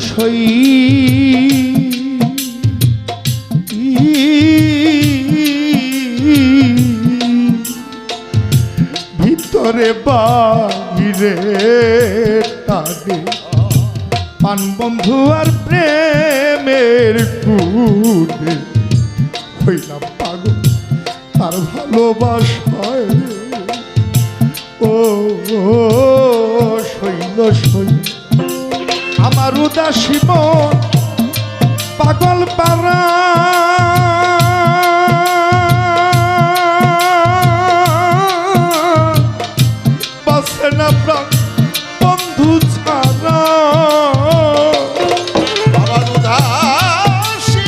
সই ভিতরে বাহিরে টানে পান বন্ধু আর প্রেমের কুলে হইলাম পাগল তার ভালোবাসায় ও শৈল সই আমার উদাসী মন পাগল পারা বাসে না প্রাণ বন্ধু ছাড়া আমার উদাসী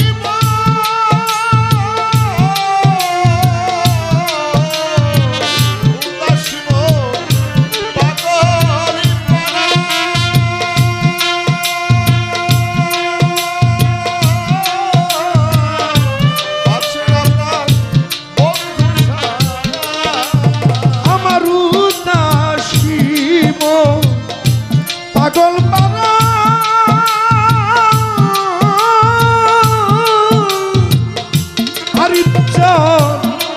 উদাসী পাগল আমার উদাসী মন পাগল পারা আর ইচ্ছা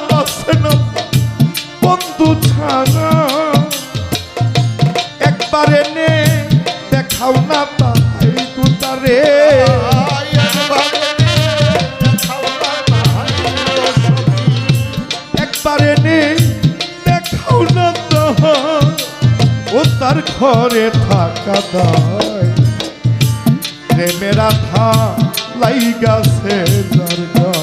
বাসে না বন্ধু ছাড়া একবার এনে দেখাও না তাই গুতারে একবার এনে দেখাও না ও তার ঘরে থাকা দায় প্রেমের আঠা লাইগাছে যার গায়